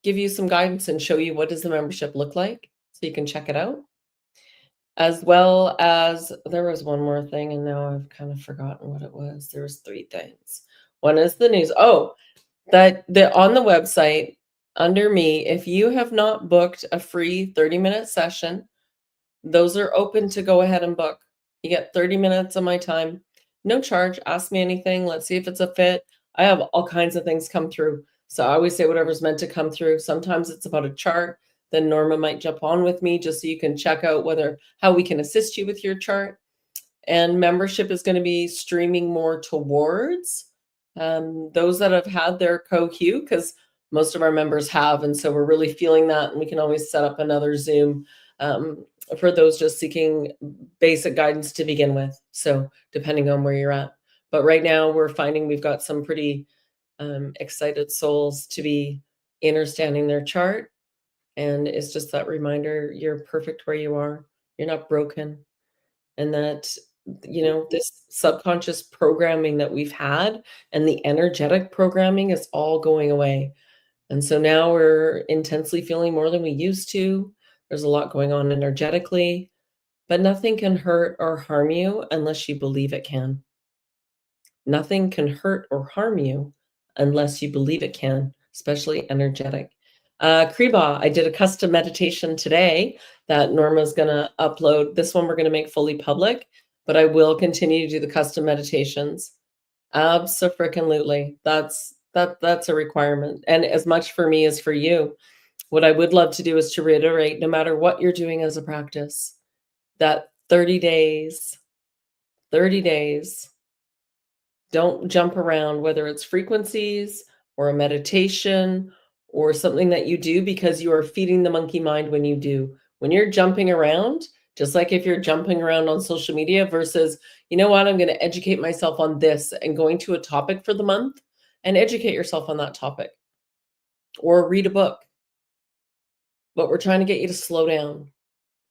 give you some guidance and show you what does the membership look like so you can check it out. As well as, there was one more thing and now I've kind of forgotten what it was. There was 3 things. One is the news. Oh, that on the website under me, if you have not booked a free 30-minute session, those are open to go ahead and book. You get 30 minutes of my time, no charge. Ask me anything. Let's see if it's a fit. I have all kinds of things come through. So I always say whatever's meant to come through. Sometimes it's about a chart. Then Norma might jump on with me just so you can check out how we can assist you with your chart. And membership is going to be streaming more towards those that have had their co-queue, because most of our members have. And so we're really feeling that. And we can always set up another Zoom for those just seeking basic guidance to begin with. So depending on where you're at. But right now we're finding we've got some pretty excited souls to be understanding their chart. And it's just that reminder, you're perfect where you are. You're not broken. And that, you know, this subconscious programming that we've had and the energetic programming is all going away. And so now we're intensely feeling more than we used to. There's a lot going on energetically, but nothing can hurt or harm you unless you believe it can. Nothing can hurt or harm you unless you believe it can, especially energetic. Kriba, I did a custom meditation today that Norma's going to upload. This one we're going to make fully public, but I will continue to do the custom meditations. Abso-freaking-lutely. That's a requirement. And as much for me as for you. What I would love to do is to reiterate, no matter what you're doing as a practice, that 30 days, don't jump around, whether it's frequencies or a meditation or something that you do, because you are feeding the monkey mind when you do. When you're jumping around, just like if you're jumping around on social media versus, you know what, I'm going to educate myself on this and going to a topic for the month and educate yourself on that topic or read a book. But we're trying to get you to slow down.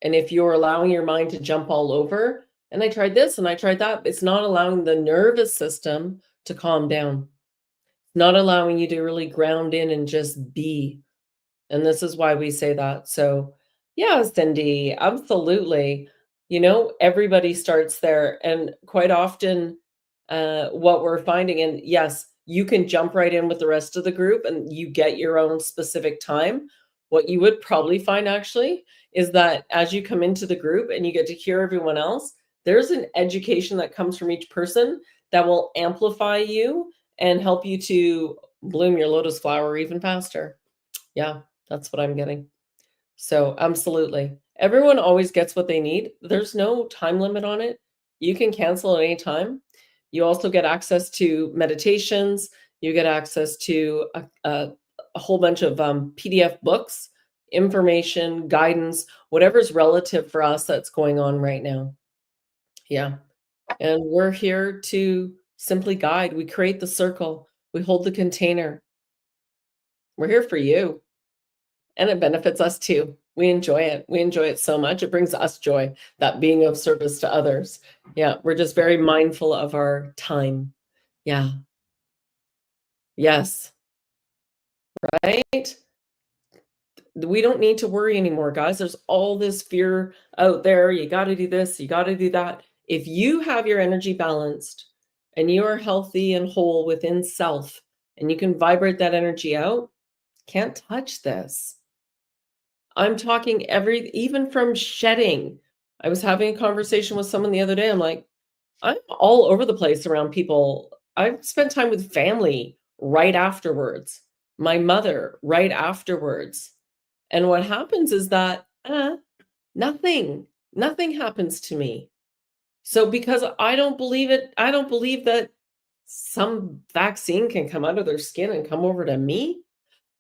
And if you're allowing your mind to jump all over, and I tried this and I tried that, it's not allowing the nervous system to calm down. Not allowing you to really ground in and just be. And this is why we say that. So yeah, Cindy, absolutely. You know, everybody starts there. And quite often what we're finding, and yes, you can jump right in with the rest of the group and you get your own specific time. What you would probably find actually is that as you come into the group and you get to hear everyone else, there's an education that comes from each person that will amplify you and help you to bloom your lotus flower even faster. Yeah, that's what I'm getting. So absolutely. Everyone always gets what they need. There's no time limit on it. You can cancel at any time. You also get access to meditations. You get access to a whole bunch of PDF books, information, guidance, whatever's relative for us that's going on right now. Yeah. And we're here to simply guide. We create the circle. We hold the container. We're here for you. And it benefits us too. We enjoy it. We enjoy it so much. It brings us joy, that being of service to others. Yeah, we're just very mindful of our time. Yeah. Yes. Right? We don't need to worry anymore, guys. There's all this fear out there. You got to do this, you got to do that. If you have your energy balanced and you are healthy and whole within self, and you can vibrate that energy out, can't touch this. I'm talking even from shedding. I was having a conversation with someone the other day. I'm like, I'm all over the place around people. I've spent time with family right afterwards, my mother right afterwards. And what happens is that nothing happens to me. So because I don't believe it, I don't believe that some vaccine can come out of their skin and come over to me.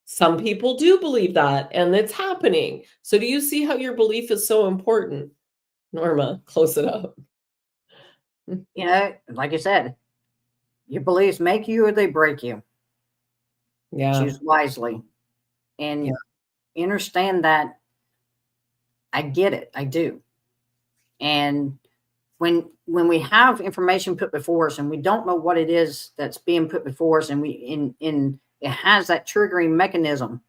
Some people do believe that, and it's happening. So do you see how your belief is so important? Norma, close it up. You know, like I said, your beliefs make you or they break you. Yeah. Choose wisely and understand that I get it. I do. And when we have information put before us and we don't know what it is that's being put before us, and it has that triggering mechanism.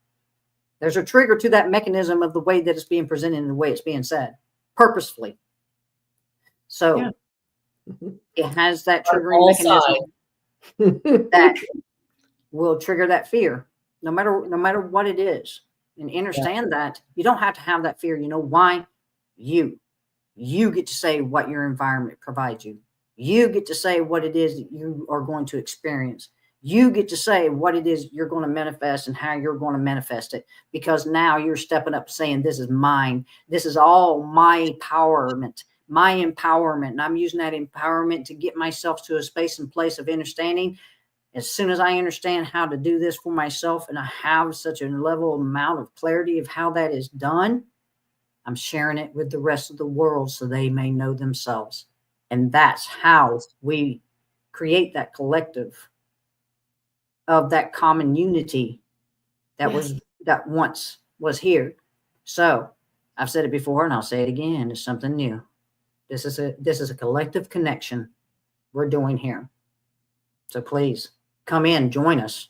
There's a trigger to that mechanism of the way that it's being presented and the way it's being said purposefully. So it has that triggering mechanism that will trigger that fear, no matter what it is. And understand that you don't have to have that fear. You know why? You get to say what your environment provides you. You get to say what it is that you are going to experience. You get to say what it is you're going to manifest and how you're going to manifest it, because now you're stepping up saying, this is mine. This is all my empowerment. And I'm using that empowerment to get myself to a space and place of understanding. As soon as I understand how to do this for myself, and I have such a level amount of clarity of how that is done, I'm sharing it with the rest of the world so they may know themselves. And that's how we create that collective of that common unity that once was here. So I've said it before and I'll say it again. It's something new. This is a collective connection we're doing here. So please come in, join us.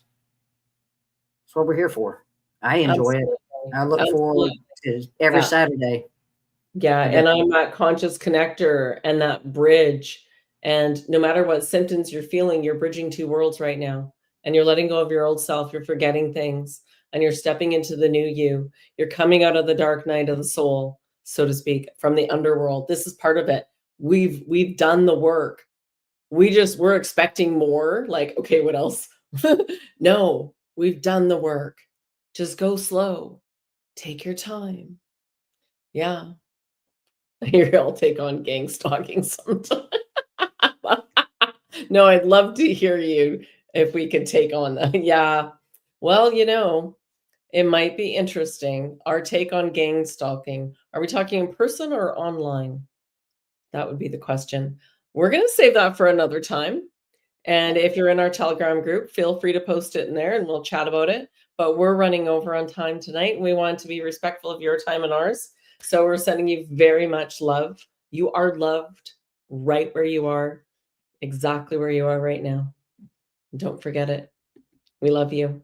That's what we're here for. I enjoy it. I look forward to every Saturday. Yeah, and I'm that conscious connector and that bridge. And no matter what symptoms you're feeling, you're bridging two worlds right now. And you're letting go of your old self. You're forgetting things. And you're stepping into the new you. You're coming out of the dark night of the soul, so to speak, from the underworld. This is part of it. We've done the work. We're expecting more. Like, okay, what else? No, we've done the work. Just go slow. Take your time. Yeah. Here, I'll take on gang stalking sometime. No, I'd love to hear you if we could take on that. Yeah. Well, it might be interesting. Our take on gang stalking. Are we talking in person or online? That would be the question. We're going to save that for another time. And if you're in our Telegram group, feel free to post it in there and we'll chat about it. But we're running over on time tonight, and we want to be respectful of your time and ours. So we're sending you very much love. You are loved right where you are, exactly where you are right now. Don't forget it. We love you.